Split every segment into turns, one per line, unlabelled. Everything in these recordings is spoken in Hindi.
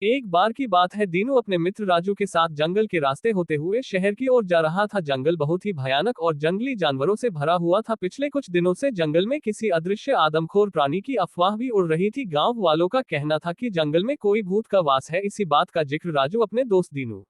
एक बार की बात है, दीनू अपने मित्र राजू के साथ जंगल के रास्ते होते हुए शहर की ओर जा रहा था। जंगल बहुत ही भयानक और जंगली जानवरों से भरा हुआ था। पिछले कुछ दिनों से जंगल में किसी अदृश्य आदमखोर प्राणी की अफवाह भी उड़ रही थी। गांव वालों का कहना था कि जंगल में कोई भूत का वास है। इसी बात का जिक्र राजू अपने दोस्त दीनू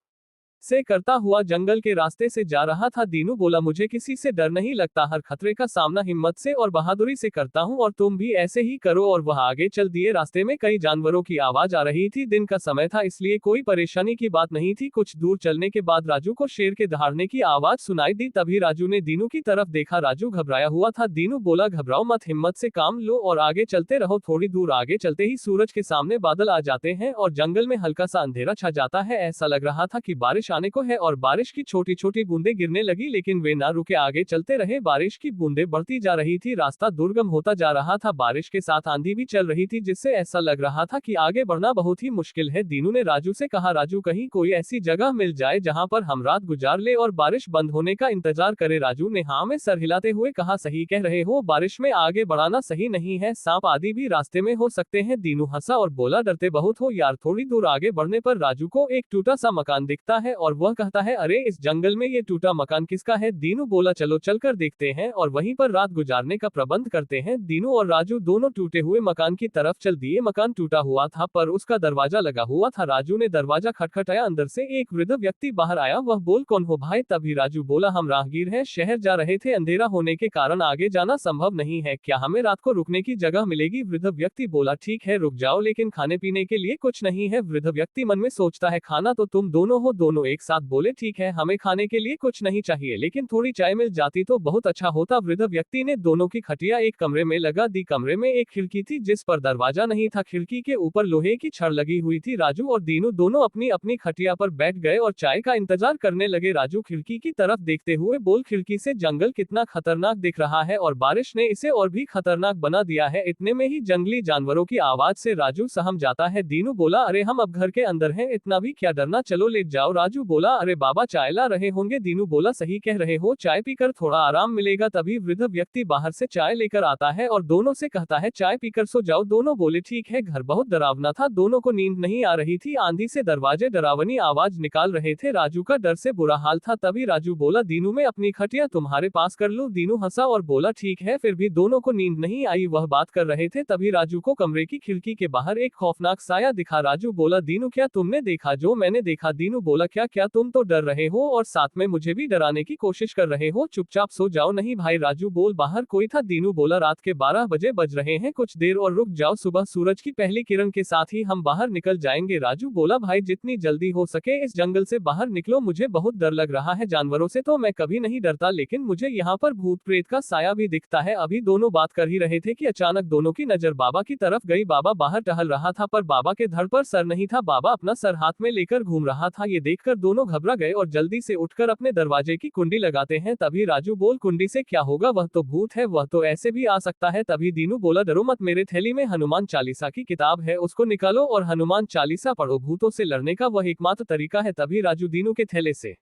से करता हुआ जंगल के रास्ते से जा रहा था। दीनू बोला, मुझे किसी से डर नहीं लगता, हर खतरे का सामना हिम्मत से और बहादुरी से करता हूँ, और तुम भी ऐसे ही करो। और वह आगे चल दिए। रास्ते में कई जानवरों की आवाज आ रही थी। दिन का समय था, इसलिए कोई परेशानी की बात नहीं थी। कुछ दूर चलने के बाद राजू को शेर के दहाड़ने की आवाज सुनाई दी। तभी राजू ने दीनू की तरफ देखा। राजू घबराया हुआ था। दीनू बोला, घबराओ मत, हिम्मत से काम लो और आगे चलते रहो। थोड़ी दूर आगे चलते ही सूरज के सामने बादल आ जाते हैं और जंगल में हल्का सा अंधेरा छा जाता है। ऐसा लग रहा था कि बारिश आने को है और बारिश की छोटी छोटी बूंदें गिरने लगी, लेकिन वे ना रुके, आगे चलते रहे। बारिश की बूंदें बढ़ती जा रही थी। रास्ता दुर्गम होता जा रहा था। बारिश के साथ आंधी भी चल रही थी, जिससे ऐसा लग रहा था कि आगे बढ़ना बहुत ही मुश्किल है। दीनू ने राजू से कहा, राजू कहीं कोई ऐसी जगह मिल जाए जहां पर हम रात गुजार ले और बारिश बंद होने का इंतजार करे। राजू ने हाँ में सर हिलाते हुए कहा, सही कह रहे हो, बारिश में आगे बढ़ाना सही नहीं है, सांप आदि भी रास्ते में हो सकते हैं। दीनू हंसा और बोला, डरते बहुत हो यार। थोड़ी दूर आगे बढ़ने पर राजू को एक टूटा सा मकान दिखता है और वह कहता है, अरे इस जंगल में ये टूटा मकान किसका है? दीनू बोला, चलो चलकर देखते हैं और वहीं पर रात गुजारने का प्रबंध करते हैं। दीनू और राजू दोनों टूटे हुए मकान की तरफ चल दिए। मकान टूटा हुआ था पर उसका दरवाजा लगा हुआ था। राजू ने दरवाजा खटखटाया। अंदर से एक वृद्ध व्यक्ति बाहर आया। वह बोल, कौन हो भाई? तभी राजू बोला, हम राहगीर हैं, शहर जा रहे थे, अंधेरा होने के कारण आगे जाना संभव नहीं है, क्या हमें रात को रुकने की जगह मिलेगी? वृद्ध व्यक्ति बोला, ठीक है रुक जाओ, लेकिन खाने पीने के लिए कुछ नहीं है। वृद्ध व्यक्ति मन में सोचता है, खाना तो तुम दोनों हो। दोनों एक साथ बोले, ठीक है, हमें खाने के लिए कुछ नहीं चाहिए, लेकिन थोड़ी चाय मिल जाती तो बहुत अच्छा होता। वृद्ध व्यक्ति ने दोनों की खटिया एक कमरे में लगा दी। कमरे में एक खिड़की थी जिस पर दरवाजा नहीं था। खिड़की के ऊपर लोहे की छड़ लगी हुई थी। राजू और दीनू दोनों अपनी अपनी खटिया पर बैठ गए और चाय का इंतजार करने लगे। राजू खिड़की की तरफ देखते हुए बोल, खिड़की से जंगल कितना खतरनाक दिख रहा है और बारिश ने इसे और भी खतरनाक बना दिया है। इतने में ही जंगली जानवरों की आवाज से राजू सहम जाता है। दीनू बोला, अरे हम अब घर के अंदर हैं, इतना भी क्या डरना, चलो लेट जाओ। राजू बोला, अरे बाबा चाय ला रहे होंगे। दीनू बोला, सही कह रहे हो, चाय पीकर थोड़ा आराम मिलेगा। तभी वृद्ध व्यक्ति बाहर से चाय लेकर आता है और दोनों से कहता है, चाय पीकर सो जाओ। दोनों बोले, ठीक है। घर बहुत डरावना था, दोनों को नींद नहीं आ रही थी। आंधी से दरवाजे डरावनी आवाज निकाल रहे थे। राजू का डर से बुरा हाल था। तभी राजू बोला, दीनू मैं अपनी खटिया तुम्हारे पास कर लूं? दीनू हंसा और बोला, ठीक है। फिर भी दोनों को नींद नहीं आई। वह बात कर रहे थे तभी राजू को कमरे की खिड़की के बाहर एक खौफनाक साया दिखा। राजू बोला, दीनू क्या तुमने देखा जो मैंने देखा? दीनू बोला, क्या क्या तुम तो डर रहे हो और साथ में मुझे भी डराने की कोशिश कर रहे हो, चुपचाप सो जाओ। नहीं भाई। राजू बोल, बाहर कोई था? दीनू बोला, रात के 12 बजे बज रहे हैं, कुछ देर और रुक जाओ, सुबह सूरज की पहली किरण के साथ ही हम बाहर निकल जाएंगे। राजू बोला, भाई जितनी जल्दी हो सके इस जंगल से बाहर निकलो, मुझे बहुत डर लग रहा है। जानवरों से तो मैं कभी नहीं डरता, लेकिन मुझे यहाँ पर भूत प्रेत का साया भी दिखता है। अभी दोनों बात कर ही रहे थे कि अचानक दोनों की नजर बाबा की तरफ गई। बाबा बाहर टहल रहा था पर बाबा के धड़ पर सर नहीं था। बाबा अपना सर हाथ में लेकर घूम रहा था। ये देखकर दोनों घबरा गए और जल्दी से उठकर अपने दरवाजे की कुंडी लगाते हैं। तभी राजू बोल, कुंडी से क्या होगा, वह तो भूत है, वह तो ऐसे भी आ सकता है। तभी दीनू बोला, डरो मत, मेरे थैली में हनुमान चालीसा की किताब है, उसको निकालो और हनुमान चालीसा पढ़ो, भूतों से लड़ने का वह एकमात्र तरीका है। तभी राजू दीनू के थैले से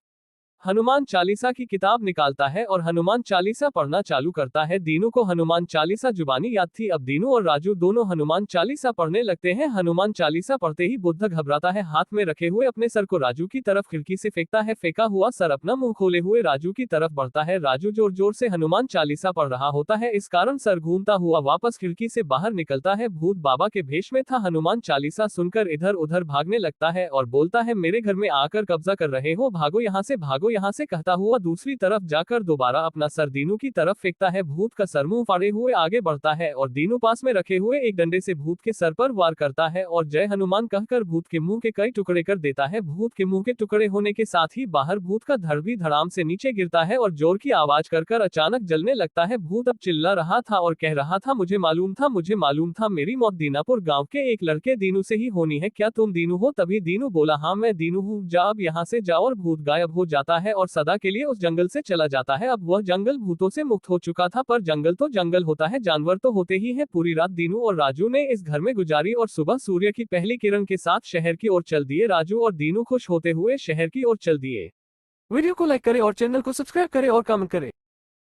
हनुमान चालीसा की किताब निकालता है और हनुमान चालीसा पढ़ना चालू करता है। दीनू को हनुमान चालीसा जुबानी याद थी। अब दीनू और राजू दोनों हनुमान चालीसा पढ़ने लगते हैं। हनुमान चालीसा पढ़ते ही बुद्ध घबराता है, हाथ में रखे हुए अपने सर को राजू की तरफ खिड़की से फेंकता है। फेंका हुआ सर अपना मुंह खोले हुए राजू की तरफ बढ़ता है। राजू जोर जोर से हनुमान चालीसा पढ़ रहा होता है, इस कारण सर घूमता हुआ वापस खिड़की से बाहर निकलता है। भूत बाबा के भेष में था। हनुमान चालीसा सुनकर इधर उधर भागने लगता है और बोलता है, मेरे घर में आकर कब्जा कर रहे हो, भागो यहाँ से, भागो यहाँ से, कहता हुआ दूसरी तरफ जाकर दोबारा अपना सर दीनू की तरफ फेंकता है। भूत का सर मुंह फाड़े हुए आगे बढ़ता है और दीनू पास में रखे हुए एक डंडे से भूत के सर पर वार करता है और जय हनुमान कहकर भूत के मुंह के कई टुकड़े कर देता है। भूत के मुंह के टुकड़े होने के साथ ही बाहर भूत का धड़ भी धड़ाम से नीचे गिरता है और जोर की आवाज कर अचानक जलने लगता है। भूत अब चिल्ला रहा था और कह रहा था, मुझे मालूम था, मुझे मालूम था, मेरी मौत दीनापुर गांव के एक लड़के दीनू से ही होनी है, क्या तुम दीनू हो? तभी दीनू बोला, हाँ मैं दीनू हूँ, जा अब यहाँ से जाओ। और भूत गायब हो जाता है और सदा के लिए उस जंगल से चला जाता है। अब वह जंगल भूतों से मुक्त हो चुका था, पर जंगल तो जंगल होता है, जानवर तो होते ही हैं। पूरी रात दीनू और राजू ने इस घर में गुजारी और सुबह सूर्य की पहली किरण के साथ शहर की ओर चल दिए। राजू और दीनू खुश होते हुए शहर की ओर चल दिए। वीडियो को लाइक करें और चैनल को सब्सक्राइब करें और कमेंट करें।